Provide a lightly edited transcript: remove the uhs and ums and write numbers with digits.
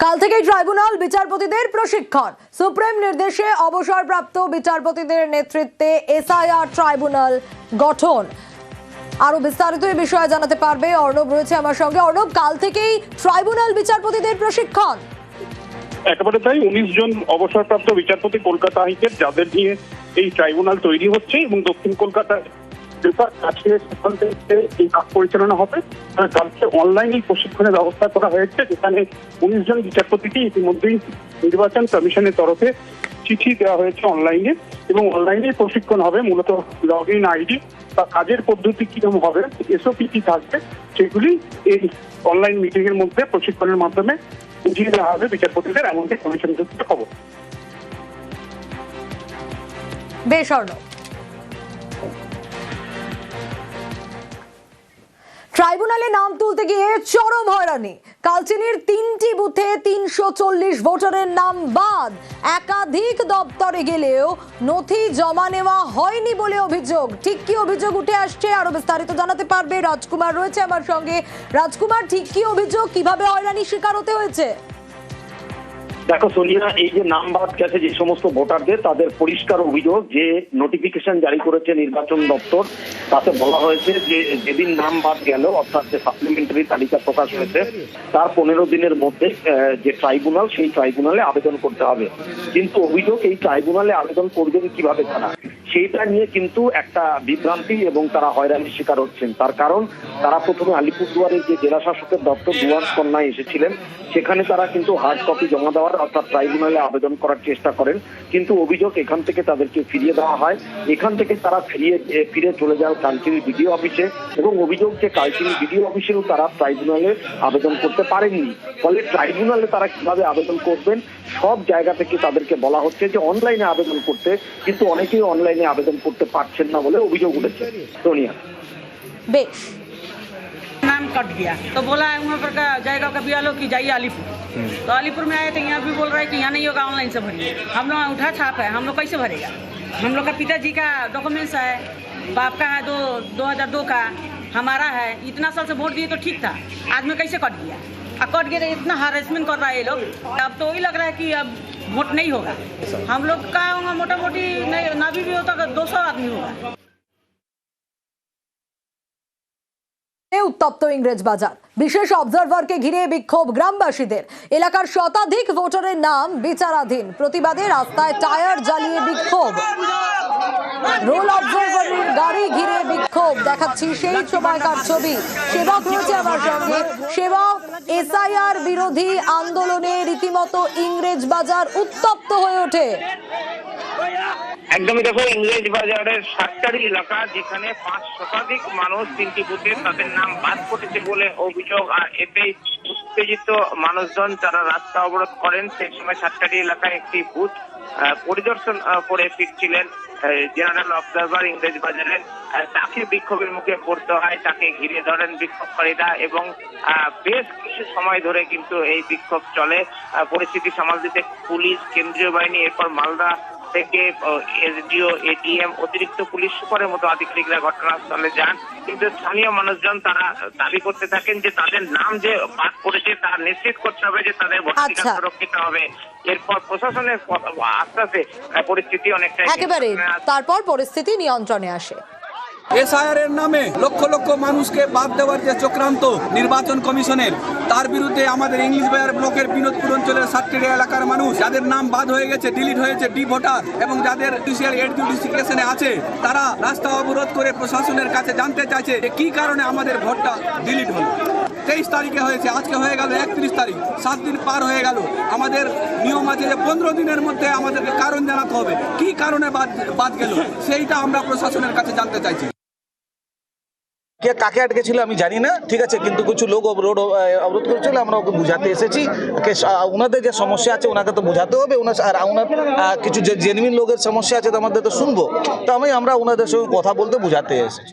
কাল থেকেই ট্রাইব্যুনাল বিচারপতিদের প্রশিক্ষণ। সুপ্রিম নির্দেশে অবসরপ্রাপ্ত বিচারপতিদের নেতৃত্বে এসআইআর ট্রাইব্যুনাল গঠন। আরো বিস্তারিত এই বিষয়ে জানাতে পারবে অর্ণব রয়েছে আমার সঙ্গে। অর্ণব, কাল থেকেই ট্রাইব্যুনাল বিচারপতিদের প্রশিক্ষণ। একেবারে তাই, 19 জন অবসরপ্রাপ্ত বিচারপতি কলকাতা হাইকোর্ট যাদের নিয়ে এই ট্রাইব্যুনাল তৈরি হচ্ছে এবং দক্ষিণ কলকাতার এই কাজ পরিচালনা হবে। কালকে অনলাইনে প্রশিক্ষণের ব্যবস্থা করা হয়েছে, যেখানে 19 জন বিচারপতিকে ইতিমধ্যেই নির্বাচন কমিশনের তরফে চিঠি দেওয়া হয়েছে অনলাইনে, এবং অনলাইনে প্রশিক্ষণ হবে। মূলত লগ ইন আইডি বা কাজের পদ্ধতি কিরকম হবে, এসওপি কি থাকবে, সেগুলি এই অনলাইন মিটিং এর মধ্যে প্রশিক্ষণের মাধ্যমে বুঝিয়ে দেওয়া হবে বিচারপতিদের, এমনকি কমিশন সূত্রে খবর। বেশ অর্ণব। ট্রাইব্যুনালে নাম তুলতে গিয়ে চরম হয়রানি। কালচিনির 3টি বুথে 340 ভোটারের নাম বাদ। একাধিক দপ্তরে গেলেও নথি জমা নেওয়া হয়নি বলে অভিযোগ। ঠিক কি অভিযোগ উঠে আসছে, আরো বিস্তারিত জানাতে পারবে রাজকুমার রয়েছে আমার সঙ্গে। রাজকুমার, ঠিক কি অভিযোগ, কিভাবে হয়রানির শিকার হতে হয়েছে? দেখো সোনিয়া, এই যে নাম বাদ গেছে যে সমস্ত ভোটারদের, তাদের পরিষ্কার অভিযোগ যে নোটিফিকেশন জারি করেছে নির্বাচন দপ্তর, তাতে বলা হয়েছে যে যেদিন নাম বাদ গেল, অর্থাৎ যে সাপ্লিমেন্টারি তালিকা প্রকাশ হয়েছে তার 15 দিনের মধ্যে যে ট্রাইব্যুনাল, সেই ট্রাইব্যুনালে আবেদন করতে হবে। কিন্তু অভিযোগ, এই ট্রাইব্যুনালে আবেদন করবেন কিভাবে তারা, সেইটা নিয়ে কিন্তু একটা বিভ্রান্তি এবং তারা হয়রানির শিকার হচ্ছেন। তার কারণ, তারা প্রথমে আলিপুরদুয়ারের যে জেলা শাসকের দপ্তর দুয়ার কন্যায় এসেছিলেন, সেখানে তারা কিন্তু হার্ড কপি জমা দেওয়ার অর্থাৎ ট্রাইব্যুনালে আবেদন করার চেষ্টা করেন, কিন্তু অভিযোগ এখান থেকে তাদেরকে ফিরিয়ে দেওয়া হয়। এখান থেকে তারা ফিরে চলে যান কালচিনি বিডিও অফিসে, এবং অভিযোগ যে কালচিনি বিডিও অফিসেও তারা ট্রাইব্যুনালে আবেদন করতে পারেননি। ফলে ট্রাইব্যুনালে তারা কিভাবে আবেদন করবেন, সব জায়গা থেকে তাদেরকে বলা হচ্ছে যে অনলাইনে আবেদন করতে, কিন্তু অনেকেই অনলাইনে আবেদন করতে পারছেন না বলে অভিযোগ উঠেছে। সোনিয়া, বেশ। नाम कट गया तो बोला है वहाँ पर का जाएगा कभी आलो कि जाइए अलीपुर। तो अलीपुर में आए तो यहाँ भी बोल रहा है कि यहाँ नहीं होगा, ऑनलाइन से भरिए। हम लोग उठा छाप है, हम लोग कैसे भरेगा? हम लोग का पिताजी का डॉक्यूमेंट्स है, बाप का है 2002 का, हमारा है। इतना साल से वोट दिए तो ठीक था, आज में कैसे कट गया? कट गया तो इतना हारेसमेंट कर रहा है ये लोग। अब तो वही लग रहा है कि अब वोट नहीं होगा। हम लोग का होगा मोटा मोटी ना भी होता 200 आदमी होगा। উত্তপ্ত ইংরেজ বাজার, বিশেষ অবজারভারকে ঘিরে বিক্ষোভ গ্রামবাসীদের। এলাকার শতাধিক ভোটারের নাম বিচারাধীন। প্রতিবাদে রাস্তায় টায়ার জ্বালিয়ে বিক্ষোভ। রোল অবজারভারের গাড়ি ঘিরে বিক্ষোভ। দেখাচ্ছি সেই সময়কার ছবি। সেবক রয়েছে আমার সঙ্গে। সেবক, এসআইআর বিরোধী আন্দোলনে রীতিমতো ইংরেজ বাজার উত্তপ্ত হয়ে ওঠে। একদমই, দেখো ইংরেজ বাজারের সাতটারি এলাকা, যেখানে 5 শতাধিক মানুষ 3টি বুথে তাদের নাম বাদ পড়েছে বলে অভিযোগ। আর এতেই উত্তেজিত মানুষজন যারা রাস্তা অবরোধ করেন, সেই সময় সাতটারি এলাকায় একটি বুথ পরিদর্শন করে ফিরছিলেন জেনারেল অবজারভার ইংরেজ বাজারের, তাকে বিক্ষোভের মুখে পড়তে হয়। তাকে ঘিরে ধরেন বিক্ষোভকারীরা এবং বেশ কিছু সময় ধরে কিন্তু এই বিক্ষোভ চলে। পরিস্থিতি সামাল দিতে পুলিশ, কেন্দ্রীয় বাহিনী, এরপর মালদা থেকে এসডিও, এটিএম, অতিরিক্ত পুলিশ সুপারের মতো আধিকারিকরা ঘটনাস্থলে যান। কিন্তু স্থানীয় মানুষজন তারা দাবি করতে থাকেন যে তাদের নাম যে বাদ পড়েছে তা নিশ্চিত করতে হবে, যে তাদের ভোটাধিকার সুরক্ষিত হবে। এরপর প্রশাসনের আস্তে আস্তে পরিস্থিতি অনেকটা একেবারে তারপর পরিস্থিতি নিয়ন্ত্রণে আসে। এসআইআর এর নামে লক্ষ লক্ষ মানুষকে বাদ দেওয়ার যে চক্রান্ত নির্বাচন কমিশনের, তার বিরুদ্ধে আমাদের ইংলিশ বাজার ব্লকের বিনোদপুর অঞ্চলের সাতটি এলাকার মানুষ যাদের নাম বাদ হয়ে গেছে, ডিলিট হয়েছে, ডি ভোটার, এবং যাদের জুডিশিয়াল এডজুডিকেশনে আছে, তারা রাস্তা অবরোধ করে প্রশাসনের কাছে জানতে চাইছে যে কি কারণে আমাদের ভোটটা ডিলিট হলো। 23 তারিখে হয়েছে, আজকে হয়ে গেল 31 তারিখ, 7 দিন পার হয়ে গেল। আমাদের নিয়ম আছে যে 15 দিনের মধ্যে আমাদেরকে কারণ জানাতে হবে, কি কারণে বাদ গেল, সেইটা আমরা প্রশাসনের কাছে জানতে চাইছি। কে কাকে আটকেছিল আমি জানি না, ঠিক আছে, কিন্তু কিছু লোক অবরোধ করেছিল, আমরা ওকে বুঝাতে এসেছি। ওনাদের যে সমস্যা আছে ওনাকে তো বোঝাতে হবে, আর ওনার কিছু যে জেনুইন লোকের সমস্যা আছে তো আমাদের তো শুনবো, তো আমরা ওনাদের সঙ্গে কথা বলতে বুঝাতে এসেছি।